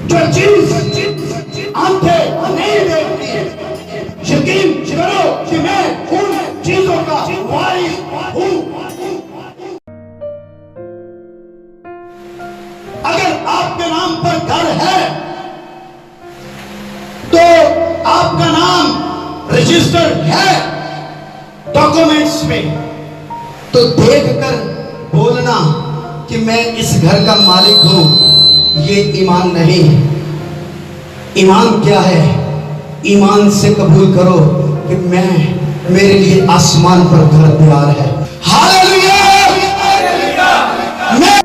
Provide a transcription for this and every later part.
جو چیز آنکھیں نہیں دیکھتی ہے، یقین کرو کہ میں ان چیزوں کا وارث ہوں۔ اگر آپ کے نام پر گھر ہے تو آپ کا نام رجسٹرڈ ہے ڈاکومنٹس میں، تو دیکھ کر بولنا کہ میں اس گھر کا مالک ہوں، یہ ایمان نہیں۔ ایمان کیا ہے؟ ایمان سے قبول کرو کہ میرے لیے آسمان پر گھر تیار ہے۔ ہاللیلویا! میں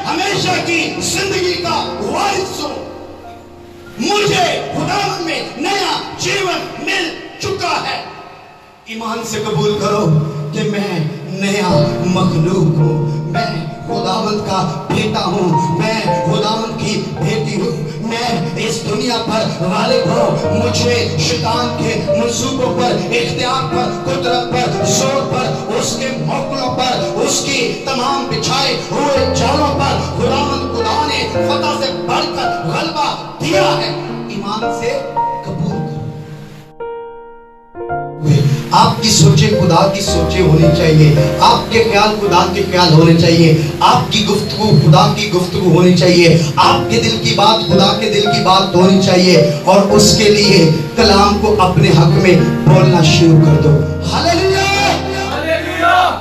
ہمیشہ کی زندگی کا وارث ہوں، مجھے خداوند میں نیا جیون مل چکا ہے۔ ایمان سے قبول کرو کہ میں نیا مخلوق ہوں، میں خداوند کا بیٹا ہوں، میں خداوند کی بیٹی ہوں، میں اس دنیا پر غالب ہوں، مجھے شیطان کے منصوبوں پر، اختیار پر، قدرت پر، زور پر، اس کے موکلوں پر، اس کی تمام بچھائے ہوئے جالوں پر خداوند خدا نے فتح سے بڑھ کر غلبہ دیا ہے۔ ایمان سے قبول کرو۔ آپ کی سوچیں خدا کی سوچیں ہونی چاہیے، آپ کے خیال خدا کے خیال ہونے چاہیے، آپ کی گفتگو خدا کی گفتگو ہونی چاہیے، آپ کے دل کی بات خدا کے دل کی بات ہونی چاہیے، اور اس کے لیے کلام کو اپنے حق میں بولنا شروع کر دو۔ ہاللیلویا!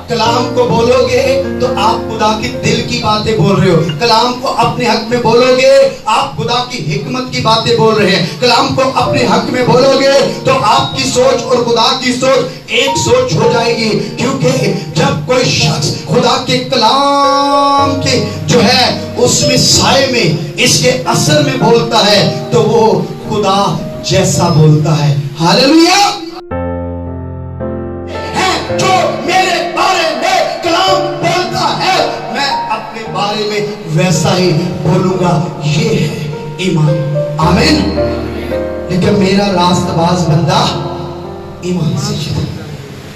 کلام کو بولو گے تو آپ خدا کی دل کی باتیں بول رہے ہو، کلام کو اپنے حق میں بولو گے آپ خدا کی حکمت کی باتیں بول رہے ہیں، کلام کو اپنے حق میں بولو گے تو آپ کی سوچ اور خدا کی سوچ ایک سوچ ہو جائے گی، کیونکہ جب کوئی شخص خدا کے کلام کے جو ہے اس میں سائے میں اس کے اثر میں بولتا ہے تو وہ خدا جیسا بولتا ہے۔ ہاللیلویا! جو میرے بارے میں کلام بولتا ہے میں اپنے بارے میں ویسا ہی بولوں گا، یہ ہے ایمان۔ آمین۔ لیکن میرا راست باز بندہ ایمان سے چلے۔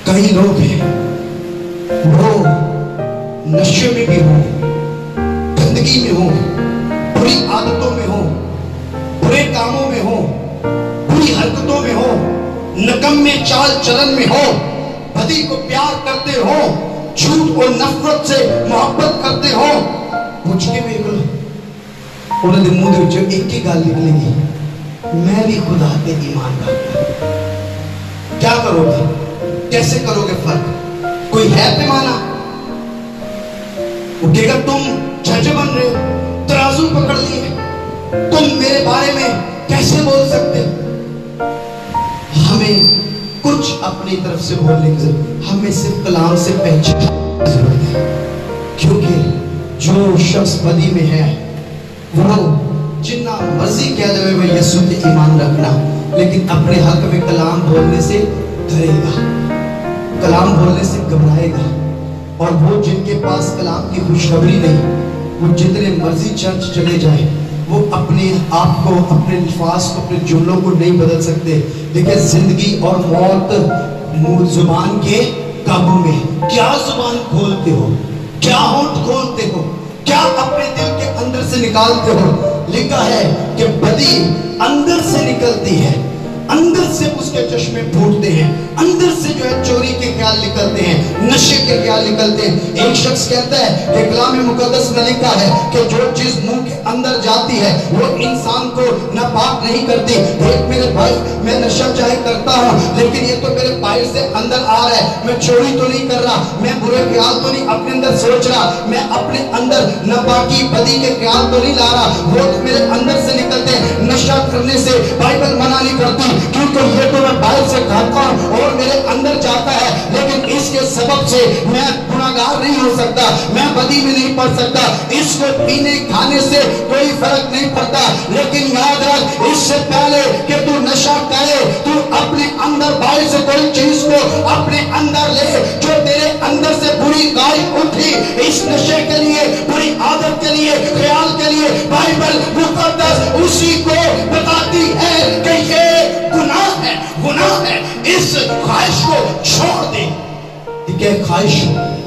کئی لوگ ہیں وہ نشے میں بھی ہوں، گندگی میں ہوں، بری عادتوں میں ہوں، برے کاموں میں ہوں، بری حرکتوں میں ہوں، نکمے چال چلن میں ہوں، بدی کو پیار کرتے ہو، جھوٹ اور نفرت سے محبت کرتے ہو، پوچھ کے بھی انہوں نے منہ دے جو ایک ہی گال نکلے گی، میں بھی خدا کے ایمان رکھتا۔ کیا کرو گے؟ کیسے کرو گے فرق؟ کوئی ہے پیمانہ؟ وہ کہے گا تم جج بن رہے ہو، ترازو پکڑ لیے، تم میرے بارے میں کیسے بول سکتے؟ ہمیں کچھ اپنی طرف سے بولنے کی ضرورت، ہمیں صرف کلام سے پہچان ضرورت ہے، کیونکہ جو شخص بدی میں ہے وہ جتنا مرضی کہہ دے میں یسوع پہ ایمان رکھنا، لیکن اپنے حق میں کلام بولنے سے ڈرے گا، کلام بولنے سے گھبرائے گا، اور وہ جن کے پاس کلام کی خوشخبری نہیں، وہ جتنے مرضی چرچ چلے جائیں، وہ اپنے آپ کو، اپنے الفاظ کو، اپنے جملوں کو نہیں بدل سکتے، لیکن زندگی اور موت زبان کے قابو میں۔ کیا زبان کھولتے ہو، کیا ہونٹ کھولتے ہو، کیا اپنے دل کے اندر سے نکالتے ہو؟ لکھا ہے کہ بدی اندر سے نکلتی ہے، اندر سے اس کے چشمے پھوٹتے ہیں، اندر سے جو ہے چوری کے خیال نکلتے ہیں، نشے کے خیال نکلتے ہیں۔ ایک شخص کہتا ہے کہ کلام مقدس میں لکھا ہے کہ جو چیز منہ کے اندر جاتی ہے وہ انسان کو ناپاک نہیں کرتی۔ ایک میرے بھائی میں نشہ چاہے کرتا ہوں لیکن یہ تو میرے باہر سے اندر آ رہا ہے، میں چوری تو نہیں کر رہا، میں برے خیال تو نہیں اپنے اندر سوچ رہا، میں اپنے اندر ناپاکی بدی کے خیال تو نہیں لا رہا، وہ تو میرے اندر سے نکلتے ہیں۔ نشہ کرنے سے بائبل منع نہیں کرتی، کیونکہ یہ تو میں باہر سے کھاتا ہوں اور میرے اندر جاتا ہے، لیکن اس کے سبب سے میں گناہگار نہیں ہو سکتا، میں بدی میں نہیں پڑ سکتا۔ اس کو پینے کھانے سے کوئی فرق نہیں پڑتا، لیکن یاد رکھ اس سے پہلے کہ تو نشہ کرے تو اپنے اندر باہر سے کوئی چیز کو اپنے اندر لے جو تیرے اندر سے بری گائی اٹھی، اس نشے کے لیے، بری عادت کے لیے، خیال کے لیے بائبل مقدس اسی کو بتاتی ہے کہ یہ گناہ ہے، گناہ ہے، اس خواہش کو چھوڑ دے۔ کہ خواہش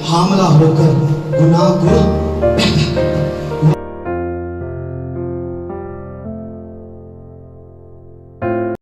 حاملہ ہو کر گناہ کو